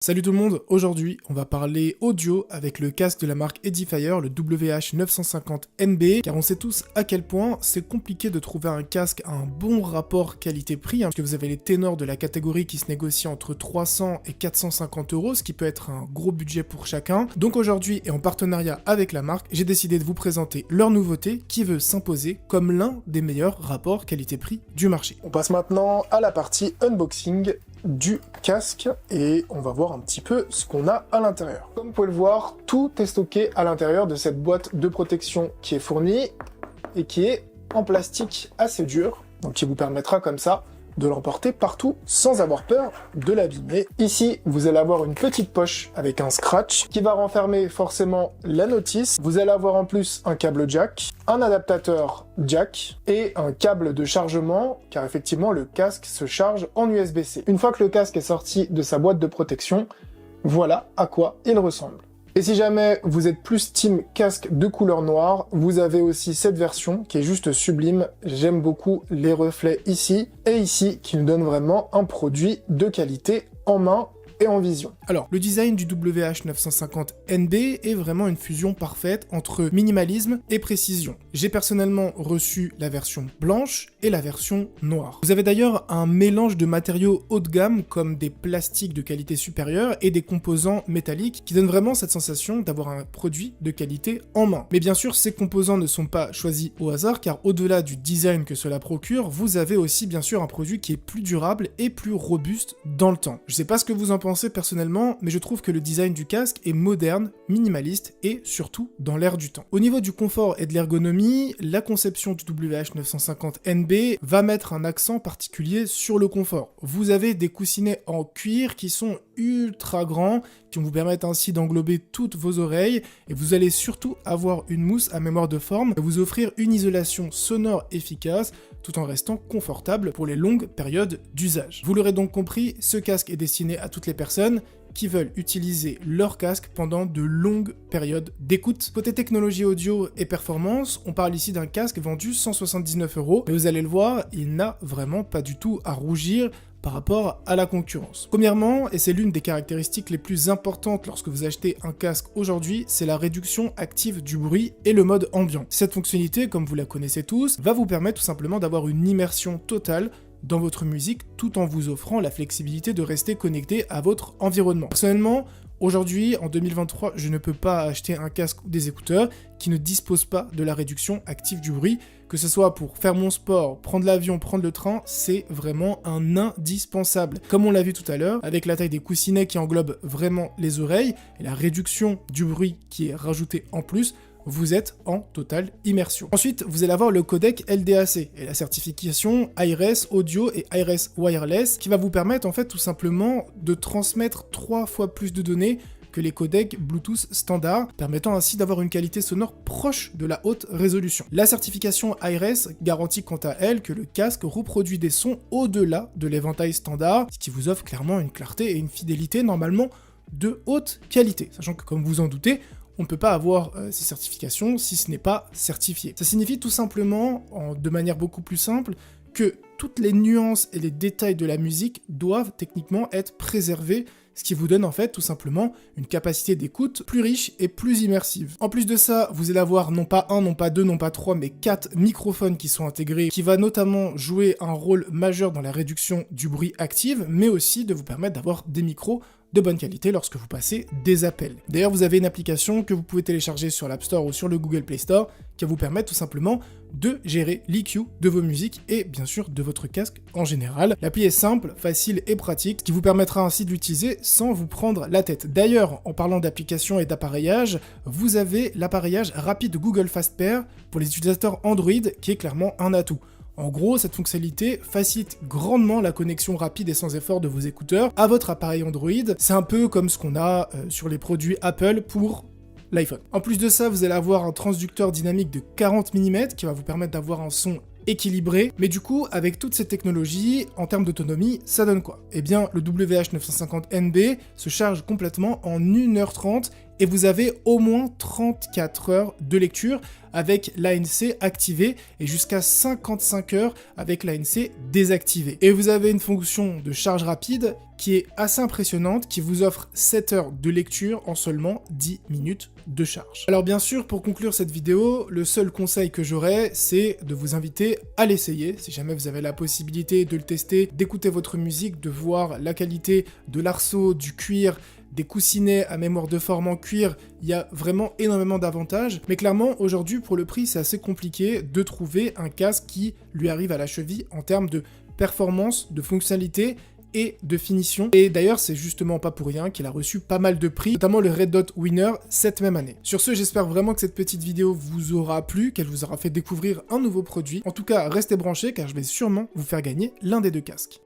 Salut tout le monde, aujourd'hui on va parler audio avec le casque de la marque Edifier, le WH950NB, car on sait tous à quel point c'est compliqué de trouver un casque à un bon rapport qualité-prix, parce que vous avez les ténors de la catégorie qui se négocient entre 300 et 450 euros, ce qui peut être un gros budget pour chacun. Donc aujourd'hui, et en partenariat avec la marque, j'ai décidé de vous présenter leur nouveauté qui veut s'imposer comme l'un des meilleurs rapports qualité-prix du marché. On passe maintenant à la partie unboxing du casque et on va voir un petit peu ce qu'on a à l'intérieur. Comme vous pouvez le voir, tout est stocké à l'intérieur de cette boîte de protection qui est fournie et qui est en plastique assez dur, donc qui vous permettra comme ça de l'emporter partout sans avoir peur de l'abîmer. Ici, vous allez avoir une petite poche avec un scratch qui va renfermer forcément la notice. Vous allez avoir en plus un câble jack, un adaptateur jack et un câble de chargement, car effectivement le casque se charge en USB-C. Une fois que le casque est sorti de sa boîte de protection, voilà à quoi il ressemble. Et si jamais vous êtes plus team casque de couleur noire, vous avez aussi cette version qui est juste sublime. J'aime beaucoup les reflets ici et ici qui nous donnent vraiment un produit de qualité en main et en vision. Alors, le design du WH950NB est vraiment une fusion parfaite entre minimalisme et précision. J'ai personnellement reçu la version blanche et la version noire. Vous avez d'ailleurs un mélange de matériaux haut de gamme comme des plastiques de qualité supérieure et des composants métalliques qui donnent vraiment cette sensation d'avoir un produit de qualité en main. Mais bien sûr, ces composants ne sont pas choisis au hasard car au-delà du design que cela procure, vous avez aussi bien sûr un produit qui est plus durable et plus robuste dans le temps. Je sais pas ce que vous en pensez personnellement, mais je trouve que le design du casque est moderne, minimaliste et surtout dans l'air du temps. Au niveau du confort et de l'ergonomie, la conception du WH950NB va mettre un accent particulier sur le confort. Vous avez des coussinets en cuir qui sont ultra grands, qui vous permettent ainsi d'englober toutes vos oreilles, et vous allez surtout avoir une mousse à mémoire de forme, et vous offrir une isolation sonore efficace, tout en restant confortable pour les longues périodes d'usage. Vous l'aurez donc compris, ce casque est destiné à toutes les personnes qui veulent utiliser leur casque pendant de longues périodes d'écoute. Côté technologie audio et performance, on parle ici d'un casque vendu 179 €, mais vous allez le voir, il n'a vraiment pas du tout à rougir par rapport à la concurrence. Premièrement, et c'est l'une des caractéristiques les plus importantes lorsque vous achetez un casque aujourd'hui, c'est la réduction active du bruit et le mode ambiant. Cette fonctionnalité, comme vous la connaissez tous, va vous permettre tout simplement d'avoir une immersion totale dans votre musique tout en vous offrant la flexibilité de rester connecté à votre environnement. Personnellement, aujourd'hui, en 2023, je ne peux pas acheter un casque ou des écouteurs qui ne disposent pas de la réduction active du bruit, que ce soit pour faire mon sport, prendre l'avion, prendre le train, c'est vraiment un indispensable. Comme on l'a vu tout à l'heure, avec la taille des coussinets qui englobent vraiment les oreilles et la réduction du bruit qui est rajoutée en plus, vous êtes en totale immersion. Ensuite, vous allez avoir le codec LDAC et la certification iRes Audio et iRes Wireless qui va vous permettre en fait tout simplement de transmettre 3 fois plus de données que les codecs Bluetooth standard, permettant ainsi d'avoir une qualité sonore proche de la haute résolution. La certification iRes garantit quant à elle que le casque reproduit des sons au-delà de l'éventail standard, ce qui vous offre clairement une clarté et une fidélité normalement de haute qualité, sachant que comme vous en doutez, on ne peut pas avoir ces certifications si ce n'est pas certifié. Ça signifie tout simplement, de manière beaucoup plus simple, que toutes les nuances et les détails de la musique doivent techniquement être préservés, ce qui vous donne en fait tout simplement une capacité d'écoute plus riche et plus immersive. En plus de ça, vous allez avoir non pas un, non pas deux, non pas trois, mais 4 microphones qui sont intégrés, qui va notamment jouer un rôle majeur dans la réduction du bruit active, mais aussi de vous permettre d'avoir des micros de bonne qualité lorsque vous passez des appels. D'ailleurs, vous avez une application que vous pouvez télécharger sur l'App Store ou sur le Google Play Store qui va vous permettre tout simplement de gérer l'EQ de vos musiques et bien sûr de votre casque en général. L'appli est simple, facile et pratique, ce qui vous permettra ainsi de l'utiliser sans vous prendre la tête. D'ailleurs, en parlant d'application et d'appareillage, vous avez l'appareillage rapide Google Fast Pair pour les utilisateurs Android qui est clairement un atout. En gros, cette fonctionnalité facilite grandement la connexion rapide et sans effort de vos écouteurs à votre appareil Android. C'est un peu comme ce qu'on a sur les produits Apple pour l'iPhone. En plus de ça, vous allez avoir un transducteur dynamique de 40 mm qui va vous permettre d'avoir un son équilibré. Mais du coup, avec toutes ces technologies, en termes d'autonomie, ça donne quoi? Eh bien, le WH950NB se charge complètement en 1h30 et vous avez au moins 34 heures de lecture avec l'ANC activé et jusqu'à 55 heures avec l'ANC désactivé. Et vous avez une fonction de charge rapide qui est assez impressionnante, qui vous offre 7 heures de lecture en seulement 10 minutes de charge. Alors bien sûr, pour conclure cette vidéo, le seul conseil que j'aurais, c'est de vous inviter à l'essayer, si jamais vous avez la possibilité de le tester, d'écouter votre musique, de voir la qualité de l'arceau, du cuir, des coussinets à mémoire de forme en cuir, il y a vraiment énormément d'avantages, mais clairement aujourd'hui pour le prix c'est assez compliqué de trouver un casque qui lui arrive à la cheville en termes de performance, de fonctionnalité et de finition. Et d'ailleurs c'est justement pas pour rien qu'il a reçu pas mal de prix, notamment le Red Dot Winner cette même année. Sur ce, j'espère vraiment que cette petite vidéo vous aura plu, qu'elle vous aura fait découvrir un nouveau produit. En tout cas, restez branchés car je vais sûrement vous faire gagner l'un des deux casques.